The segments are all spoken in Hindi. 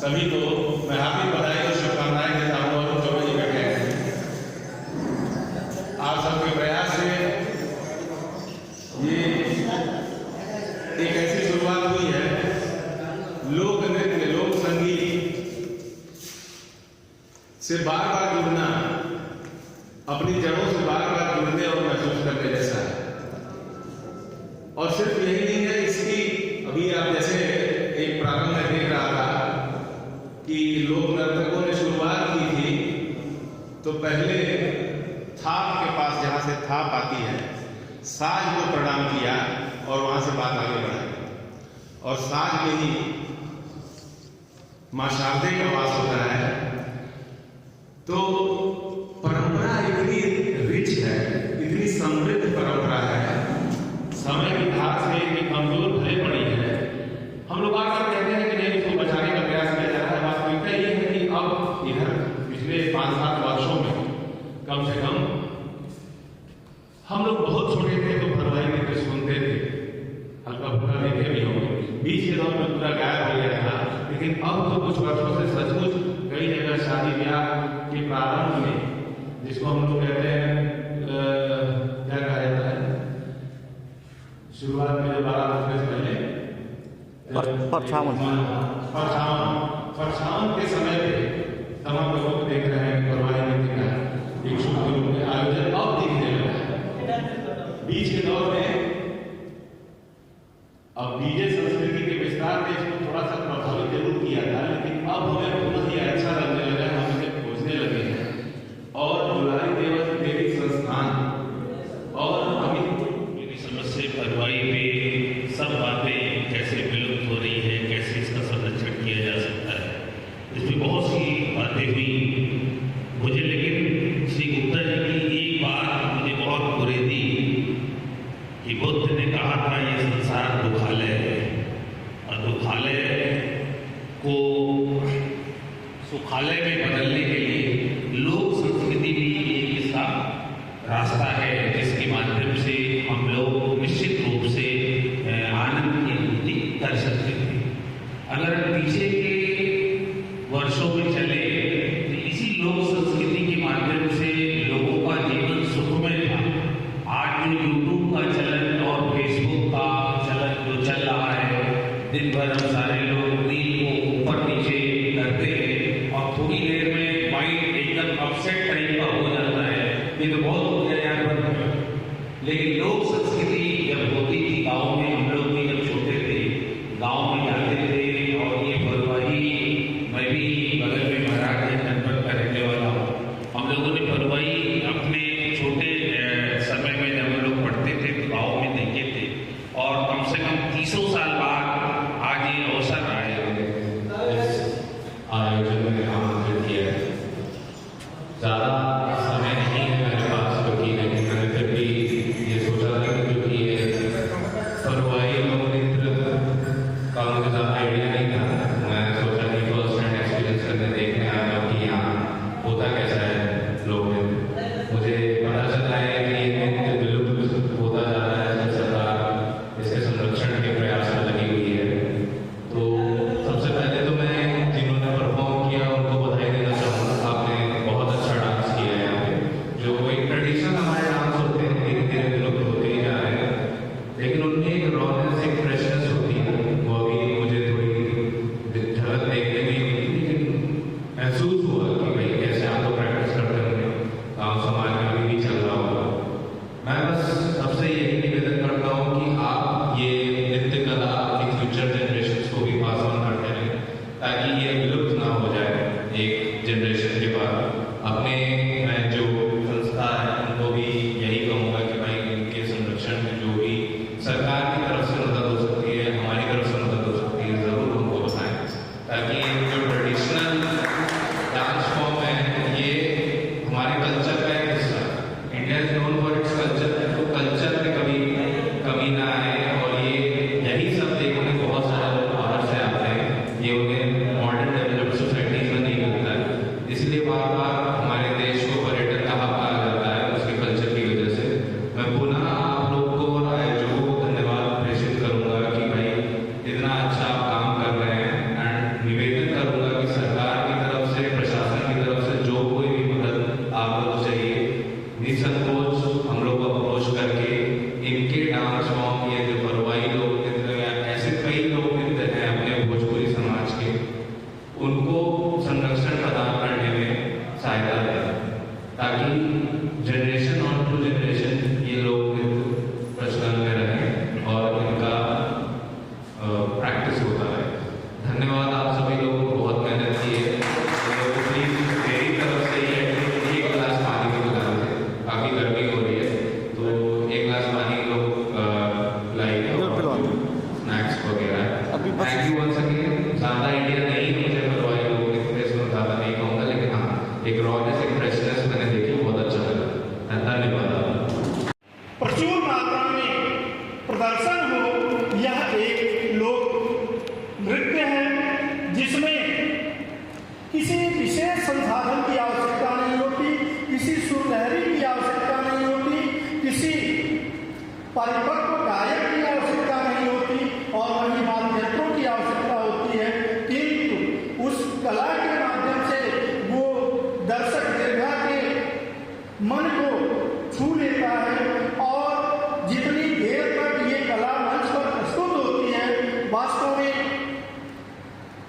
सभी को मैं हार्दिक बधाई और शुभकामनाएं देता हूँ और जो भी बैठे हैं, आप सबके प्रयास से ये एक ऐसी शुरुआत हुई है। लोक नृत्य, लोक संगीत से बार बार जुड़ना, अपनी जड़ों से बार बार जुड़ने और महसूस करने जैसा है। और सिर्फ यही नहीं है, इसकी अभी आप जैसे एक प्रारंभ में देख रहा था कि लोक नर्तकों ने शुरुआत की थी, तो पहले थाप के पास, जहाँ से थाप आती है, साज को प्रणाम किया और वहाँ से बात आगे बढ़ाई। और साज में ही माँ शारदे का वास होता है। तो परंपरा इतनी रिच है, इतनी समृद्ध परंपरा है, समय की धार से इतनी कमजोर भले पड़ी है। हम लोग बार बार कहते हैं कि नहीं, इसको बचाने का प्रयास किया जा रहा है। वास्तविकता ये है कि अब इधर पिछले 5-7 वर्षों में कम से कम, हम लोग बहुत छोटे थे तो भरवाई नृत्य सुनते थे, हल्का फुल्का देखे भी होंगे, बीच के दौर में पूरा गायब हो गया था। लेकिन अब तो कुछ वर्षों से सचमुच कई जगह शादी ब्याह के प्रारंभ में, जिसको हम लोग कहते हैं क्या कहा जाता है, शुरुआत में जो 12 बजने से पहले परछावन के समय पे तमाम लोग देख रहे हैं परवाही नृत्य का एक शुभ रूप में आयोजन अब दिखने लगा है। बीच के दौर में अब डीजे संस्कृति के विस्तार ने इसको थोड़ा सा प्रभावित जरूर किया था, लेकिन अब हमें बहुत ही अच्छा लगने लगा है, हम इसे खोजने लगे हैं। और दुलारी देवी संस्थान और अमित मेरी समझ से परवाई पे सब बातें कैसे विलुप्त हो रही है, कैसे इसका संरक्षण किया जा सकता है, इसमें बहुत सी बातें हुई मुझे। लेकिन श्री गुप्ता जी की एक बात मुझे बहुत बुरी दी कि बुद्ध ने कहा था ये संसार दुखालय है, और दुखालय को सुखालय में बदलने के लिए लोक संस्कृति भी एक इसका रास्ता है, जिसके माध्यम से हम लोग निश्चित रूप से आनंद की अनुभूति कर सकते थे। अगर पीछे के वर्षों में चले तो इसी लोक संस्कृति के माध्यम से लोगों का जीवन सुखमय था। आज जो यूट्यूब का चलन और फेसबुक का चलन जो चल रहा है, दिन भर हम सारे लोग रील को ऊपर नीचे करते हैं और थोड़ी देर में माइंड एकदम अपसेट टाइप का हो जाता है। ये तो बहुत हो गया यार। लेकिन लोक संस्कृति जब होती थी गाँव में, हम लोग भी जब छोटे थे गाँव में जाते थे, और ये परवाही, मैं भी बगल में महाराज जनपद का रहने वाला हूँ, हम लोगों ने परवाही अपने छोटे समय में जब हम लोग पढ़ते थे तो गाँव में देखे थे। और कम से कम 30 साल बाद आज ये प्रदर्शन हो, यह एक लोक नृत्य है जिसमें किसी विशेष संसाधन की आवश्यकता नहीं होती, किसी सुरलहरी की आवश्यकता नहीं होती, किसी परिपक्व गायक की आवश्यकता नहीं होती और वही वाद्ययंत्रों की आवश्यकता होती है, किंतु उस कला के माध्यम से वो दर्शक दीर्घा के मन को छू लेता है और जितनी देर तक ये कला मंच पर प्रस्तुत होती है, वास्तव में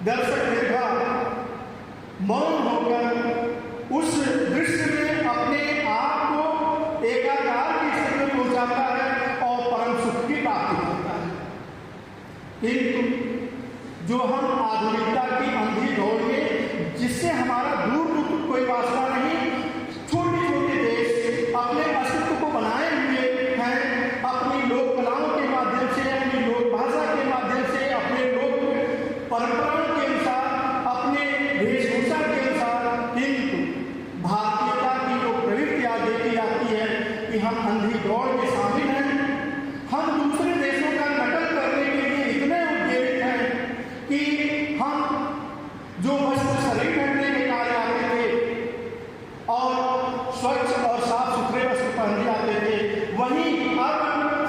दर्शक दीर्घा मौन होकर उस दृश्य में अपने आप को एकाकार की स्थिति में पहुंचाता है और परम सुख की प्राप्ति करता है। किंतु जो हम आधुनिकता की अंधी दौड़ में, जिससे हमारा दूर दूर कोई वास्ता नहीं, छोटे छोटे देश अपने अस्तित्व को बनाए हुए हैं, अपनी लोक कलाओं के माध्यम से, अपनी लोक भाषा के माध्यम से, अपने लोक परंपराओं के अनुसार, अपने वेशभूषा के अनुसार, किंतु भारतीयता की जो प्रवृत्ति देखी जाती है कि हम अंधी दौड़ में शामिल हैं, हम दूसरे देशों का नकल करने के लिए इतने उद्वेलित हैं कि हम जो वस्त्र शरीर ढकने के कार्य आते थे और स्वच्छ और साफ सुथरे वस्त्र पहन जाते थे, वहीं अब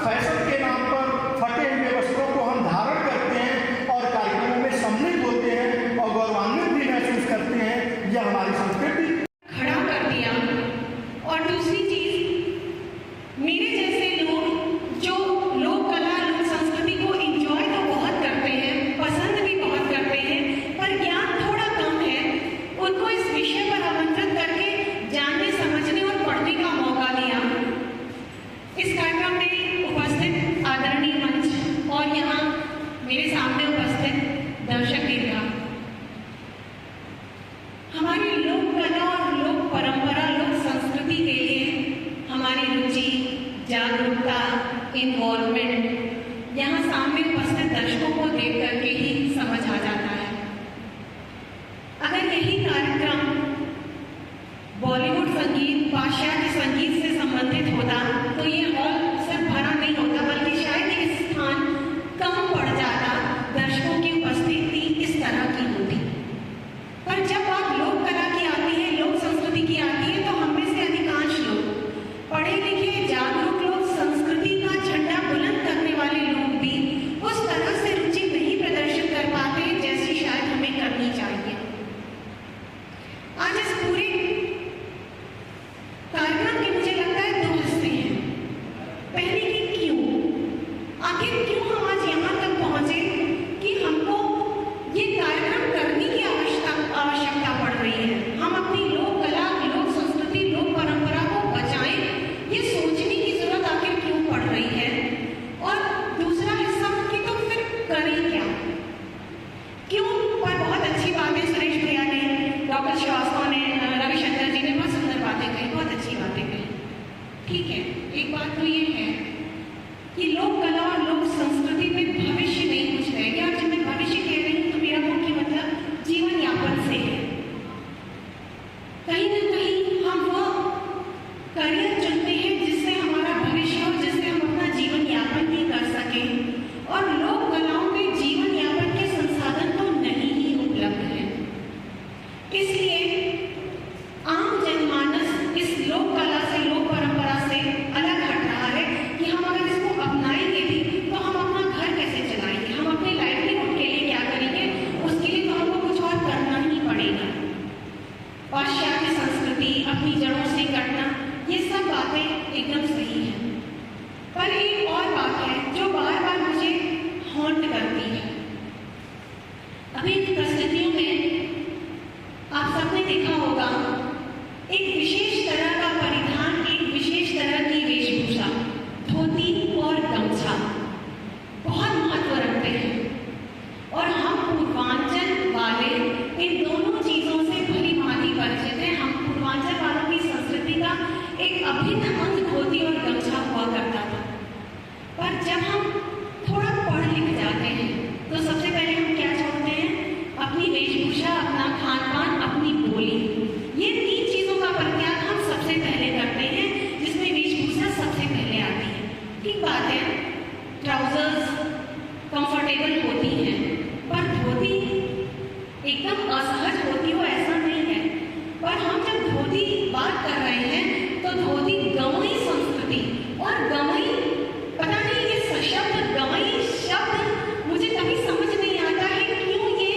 फैशन के नाम पर फटे हुए वस्त्रों को हम धारण करते हैं और कार्यक्रमों में सम्मिलित होते हैं और गौरवान्वित भी महसूस करते हैं। यह हमारी संस्कृति खड़ा कर दिया। और दूसरी चीज, मेरे जैसे लोग जो लोक कला लोक संस्कृति को एंजॉय तो बहुत करते हैं, पसंद भी बहुत करते हैं, पर ज्ञान थोड़ा कम है, उनको इस विषय पर आमंत्रित करके जानने समझने और पढ़ने का मौका दिया। इस कार्यक्रम में उपस्थित आदरणीय मंच और यहाँ मेरे सामने उपस्थित दर्शक दीर्घा, हमारी लोक कला और लोक परंपरा लोक संस्कृति के लिए हमारी रुचि, जागरूकता, इन्वॉल्वमेंट यहाँ सामने उपस्थित दर्शकों को देख करके ही समझ आ जाता है। अगर यही कार्यक्रम बॉलीवुड संगीत, पाश्चात्य संगीत से संबंधित होता तो ये हॉल सिर्फ भरा नहीं होता, बल्कि शायद ये स्थान कम पड़ जाता, दर्शकों की उपस्थिति इस तरह की होती। पर जब बात लोक कला की आती है, लोक संस्कृति की आती है, तो हम में से अधिकांश लोग पढ़े लिखे, जागरूक लोग, संस्कृति का झंडा बुलंद करने वाले लोग भी उस तरह से रुचि नहीं प्रदर्शित कर पाते जैसी शायद हमें करनी चाहिए। आज इस पूरे कार्यक्रम के मुझे लगता है दो हिस्से हैं। पहले कि क्यों, आखिर क्यों हम आज यहाँ तक पहुंचे कि हमको ये कार्यक्रम करने की आवश्यकता पड़ रही है। हम अपनी लोक कला, लोक संस्कृति, लोक परंपरा को बचाएं, ये सोचने की जरूरत आखिर क्यों पड़ रही है। और दूसरा हिस्सा कि तो फिर करें क्या, क्यों पर बहुत अच्छी बातें सुरेश भैया ने, डॉक्टर श्रीवास्तव ने, रविशंकर जी ने बहुत सुंदर बातें कही, बहुत अच्छी बातें कही। ठीक है, एक बात तो ये है कि लोक कला और लोक संस्कृति में भविष्य नहीं कुछ रह गया। और जब मैं भविष्य कह रही हूँ तो मेरा मुख्य मतलब जीवन यापन से है। कहीं ना कहीं हम वो करियर चुनते हैं जिससे हमारा भविष्य हो, जिससे हम अपना जीवन यापन भी कर सकें। और लोक कलाओं में जीवन यापन के संसाधन तो नहीं ही उपलब्ध है। इसलिए आम जनमानस इस लोक कला से, लोक परंपरा से अलग हट रहा है कि हम अगर इसको अपनाएंगे भी तो हम अपना घर कैसे चलाएंगे, हम अपने लाइवलीहुड के लिए क्या करेंगे, उसके लिए तो हमको कुछ और करना ही पड़ेगा। पाश्चात्य संस्कृति, अपनी जड़ों से कटना, ये सब बातें एकदम सही हैं। पर एक और बात है जो बार बार मुझे हॉन्ट करती है। अभी इन परिस्थितियों में आप सबने देखा होगा, एक विशेष तरह का परिधान, एक विशेष तरह की वेशभूषा, धोती और गमछा बहुत महत्व रखते हैं। और हम पूर्वांचल वाले इन दोनों चीजों से भली भांति परिचित हैं। हम पूर्वांचल वालों की संस्कृति का एक अभिन्न अंग धोती और गमछा हुआ करता था। पर जब हम थोड़ा पढ़ लिख जाते हैं तो सबसे पहले हम क्या छोड़ते हैं? अपनी वेशभूषा, अपना खान पान, अपनी बोली, ये तीन चीजों का परित्याग हम सबसे पहले करते हैं, जिसमें वेशभूषा सबसे पहले आती है। ठीक बात है, एकदम असहज होती हो ऐसा नहीं है, पर हम जब धोती बात कर रहे हैं तो धोती गवई संस्कृति और गवई, पता नहीं ये शब्द गवई शब्द मुझे कभी समझ नहीं आता है क्यों ये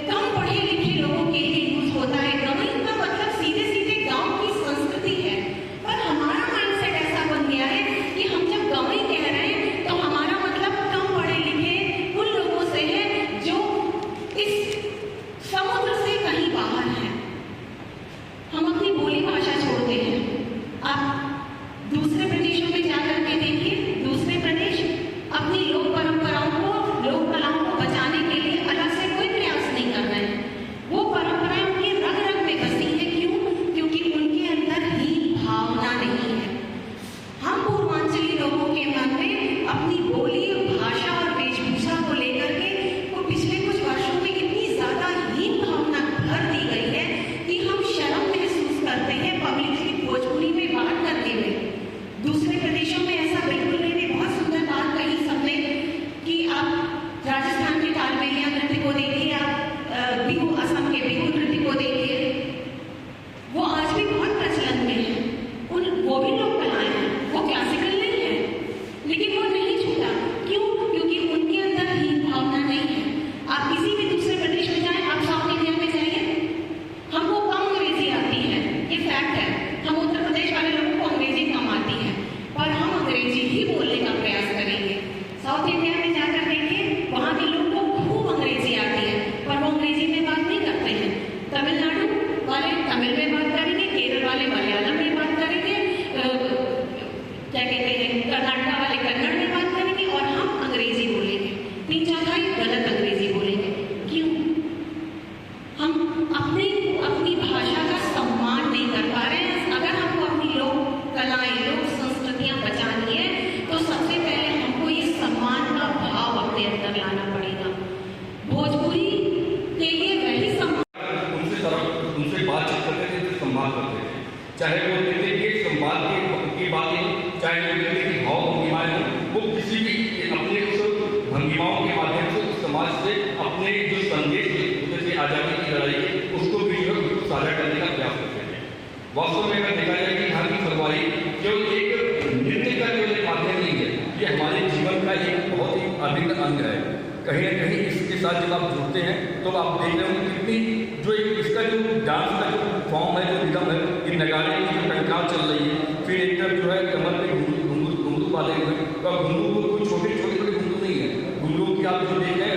कम पढ़े लिखे लोगों के लिए यूज होता है। गवई का मतलब सीधे सीधे गांव की संस्कृति है, पर हमारा माइंडसेट ऐसा बन गया है कि हम जब गवई कह रहे हैं तो हमारा मतलब कम पढ़े लिखे उन लोगों से है जो इस समुद्र से कहीं बाहर है। हम अपनी बोली भाषा छोड़ते हैं। आप दूसरे प्रदेशों में जाकर के देखिए, दूसरे प्रदेश अपनी लोक परंपराओं को, लोक कलाओं को बचाने के लिए अलग से कोई प्रयास नहीं कर रहे हैं। वो परंपराएं उनकी रग रग में बसी है। क्यों? क्योंकि उनके अंदर हीन भावना नहीं है। हम पूर्वांचली लोगों के मन में अपनी बोली, भाषा और वेशभूषा को लेकर के वो पिछले कुछ वर्षों में इतनी ज्यादा हीन भावना भर दी गई है कि हम शर्म महसूस करते हैं पब्लिकली भोजपुरी में बात करने में। दूसरे प्रदेशों में ऐसा बिल्कुल नहीं है। बहुत सुंदर बात कही सबने कि आप राजस्थान के कालबेलिया नृत्य को देखिए, आप बिहू, असम के बिहू नृत्य को देखिए, वो आज भी बहुत प्रचलन में है। वो भी लोक कलाएं हैं, वो क्लासिकल नहीं है, लेकिन वो नहीं छूटा। क्यों? क्योंकि उनके अंदर हीन भावना नहीं है। आप किसी भी दूसरे प्रदेश में जाएं, आप साउथ इंडिया में जाइए, हमको कम अंग्रेजी आती है, ये फैक्ट है। हम उत्तर प्रदेश वाले लोगों को अंग्रेजी कम आती है, पर हम अंग्रेजी ही बोलने का प्रयास करेंगे। साउथ इंडिया में जाकर देखिए, वहाँ के लोग को खूब अंग्रेजी आती है, पर वो अंग्रेजी में बात नहीं करते हैं। तमिलनाडु वाले तमिल में बात करेंगे, केरल वाले मलयालम में बात करेंगे, क्या कहते हैं, कर्नाटक वाले कन्नड़ में बात करेंगे, और हम अंग्रेजी बोलेंगे। 3/4 गलत अंग्रेजी बोलेंगे। क्यों? हम अपनी भाषा का सम्मान नहीं कर पा रहे हैं। अगर हमको अपनी लोक कलाएं, लोक संस्कृतियां बचानी है तो सबसे पहले हमको ये सम्मान का भाव अपने अंदर लाना पड़ेगा। भोजपुरी के लिए वही सम्मान, उनसे बातचीत करते थे तो सम्मान करते थे, चाहे वो कहते कि सम्मान की बातें, चाहे वो कहते कि भाव भंगिमाएं हो, वो किसी भी अपने उस भंगिमाओं के माध्यम से उस समाज से अपने जो संदेश जैसे आज़ादी की लड़ाई उसको भी जो है साझा करने का प्रयास करते थे। वास्तव में अगर देखा जाए कि हर फरवरी केवल एक नृत्य का केवल एक माध्यम नहीं है, ये हमारे जीवन का एक बहुत ही अभिन्न अंग है। कहीं ना कहीं इसके साथ जब आप जुड़ते हैं तो आप देख रहे हो कितनी जो इसका जो डांस का जो फॉर्म है, जो रिदम है, ये नगाड़े की जो टंकार चल रही है, फिर एक तरफ जो है कमर पे घुंघरू वाले हुए, तो घुंघरू को कोई छोटे बड़े घुंघरू नहीं है। घुंघरू की आप जो देख रहे हैं,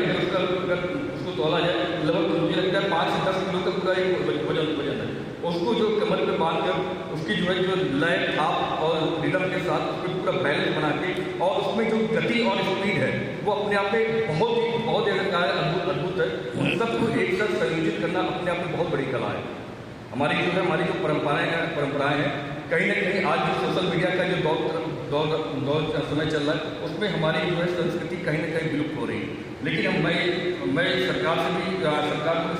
अगर उसको तोला जाए लगभग मुझे लगता है 5 से 10 किलो का पूरा एक वजन है। उसको जो कमर पे बांध कर उसकी जो है जो लय, थाप और रिदम के साथ उसको पूरा बैलेंस बना के, और उसमें जो गति और स्पीड है वो अपने आप में बहुत अद्भुत है। उन सबको एक साथ संयोजित करना अपने आप में बहुत बड़ी कला है। हमारी जो परंपराएं हैं, कहीं ना कहीं आज जो सोशल मीडिया का जो दौर समय चल रहा है, उसमें हमारी जो है संस्कृति कहीं ना कहीं विलुप्त हो रही है। लेकिन मैं सरकार को भी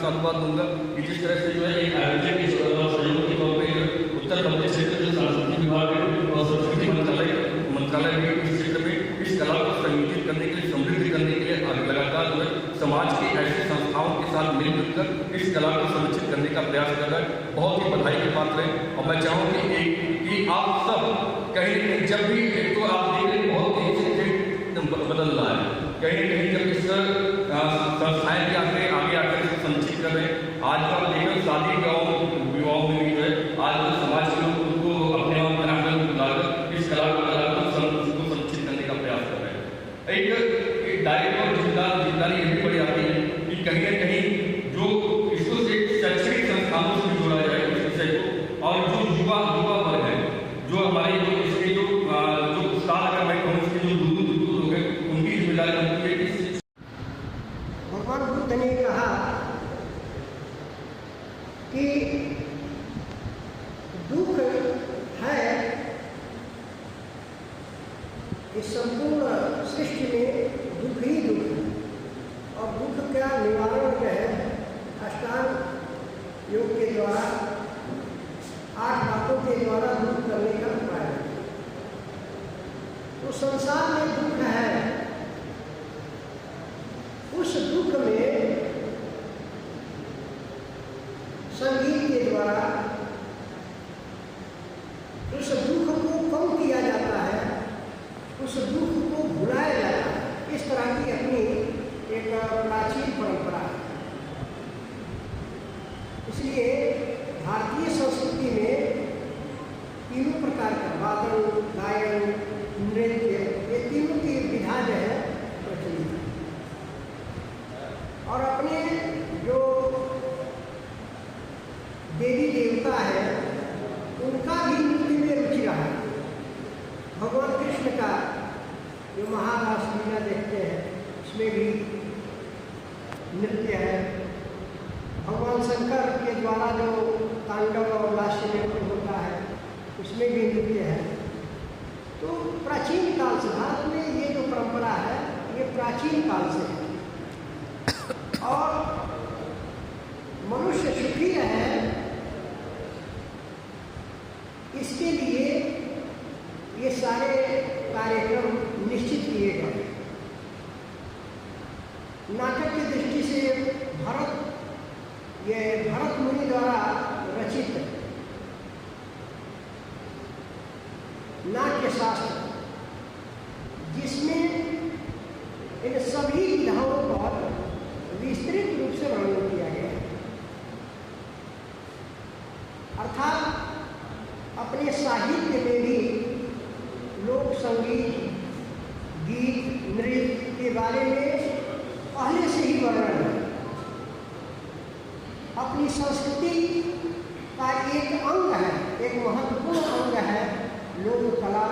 साधुवाद दूंगा कि जिस तरह से जो है एक आयोजन के सहयोग के तौर पर उत्तर प्रदेश क्षेत्र जो सांस्कृतिक विभाग है और संस्कृति मंत्रालय भी इस क्षेत्र में इस कला को संयोजित करने के लिए, समृद्ध करने के लिए लगातार जो है समाज की ऐसी संस्थाओं के साथ मिलजुल कर इस कला को संरक्षित करने का प्रयास कर रहा है। बहुत ही बधाई के पात्र है। और मैं चाहूँगी कि आप सब कहीं न कहीं जब भी तो आप देख रहे बहुत तेजी से बदल रहा है, कहीं न कहीं जब इस संस्थाएं भी आगे आकर संरक्षित कर रहे हैं। आज का आप देख रहे शादी विवाहों में भी जो है आज समाज के लोग उनको अपने आंगन में बुलाकर इस कला को संरक्षित करने का प्रयास कर रहे हैं। एक दायित्व और जिम्मेदारी ये भी बड़ी आती है कि कहीं न कहीं जो इसको शैक्षणिक संस्थानों से भी जोड़ा जाए इस विषय को, और जो युवा वर्ग है, जो हमारे जो इसके जो उत्साह अगर मैं कहूँ इसके जो दूर लोग हैं, उनकी जिम्मेदारी होती है कि भगवान बुद्ध ने कहा कि दुख है इस संपूर्ण सृष्टि में दुख ही दुख है, और दुख का निवारण जो है अष्टांग योग के द्वारा 8 बातों के द्वारा दुख करने का उपाय है। तो संसार में दुख है, उस दुख में एक प्राचीन परंपरा है। इसलिए भारतीय संस्कृति में तीनों प्रकार का वादन, गायन, नृत्य, ये तीनों की विधा जो है प्रचलित है। और अपने जो देवी देवता है उनका भी नृत्य में रुचि रहा है। भगवान कृष्ण का जो महारास लीला देखते हैं उसमें भी नृत्य है। भगवान शंकर के द्वारा जो तांडव और लास्य नृत्य होता है उसमें भी नृत्य है। तो प्राचीन काल से भारत में ये जो परंपरा है ये प्राचीन काल से है। और मनुष्य सुखी है इसके लिए ये सारे कार्यक्रम निश्चित किए गए। नाटक की दृष्टि से भरत मुनि द्वारा रचित नाट्य शास्त्र, जिसमें इन सभी विधाओं पर विस्तृत रूप से वर्णन किया गया है। अर्थात अपने साहित्य में भी लोक संगीत, गीत, नृत्य के बारे में पहले से ही वर्णन है। अपनी संस्कृति का एक अंग है, एक महत्वपूर्ण अंग है लोक कला,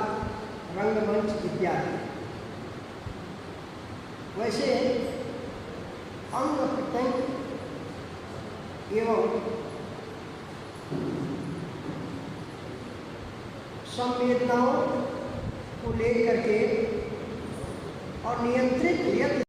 रंगमंच इत्यादि। वैसे अंग प्रत्यंग एवं संवेदनाओं को लेकर के और नियंत्रित यत्न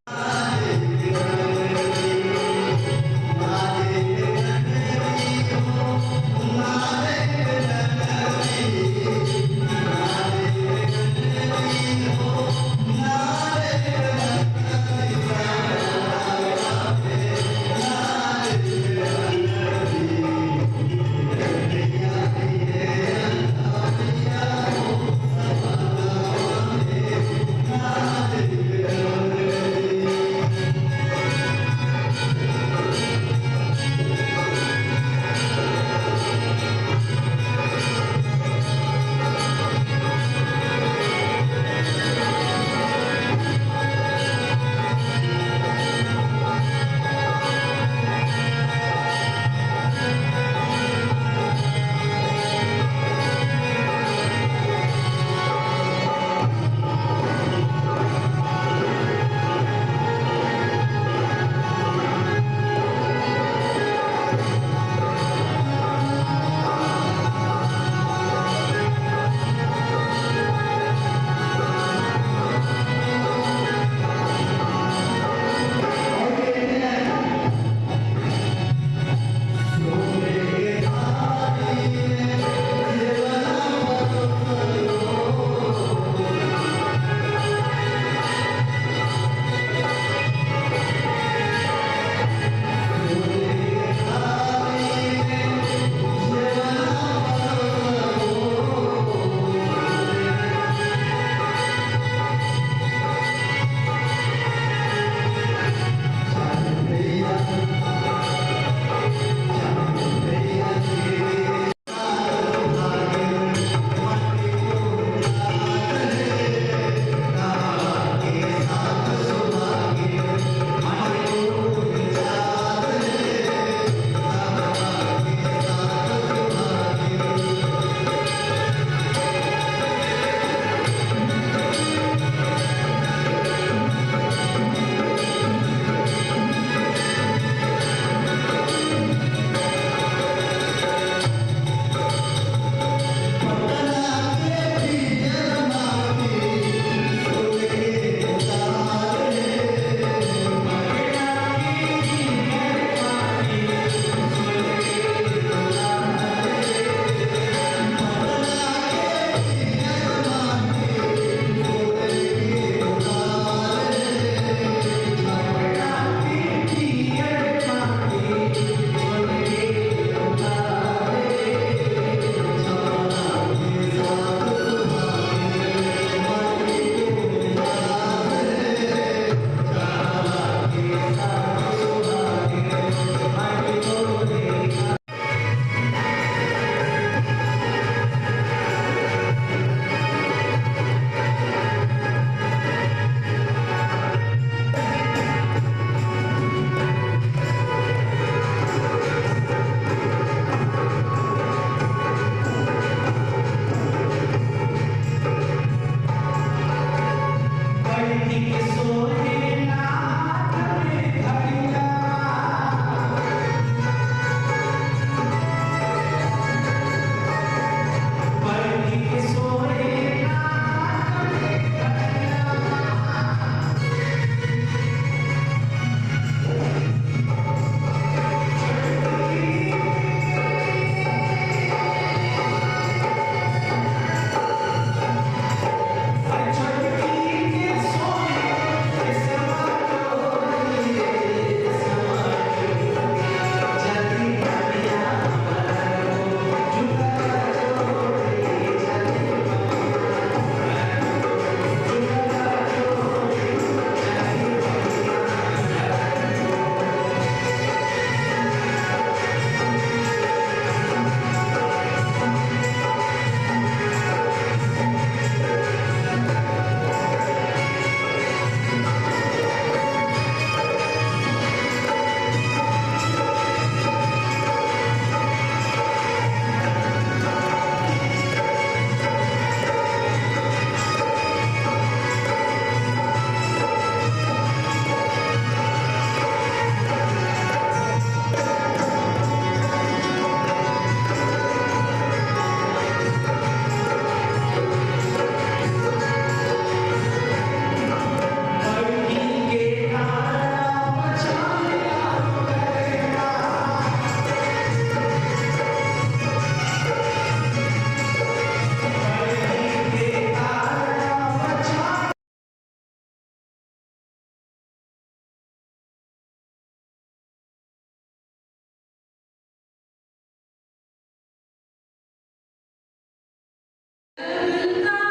मिलता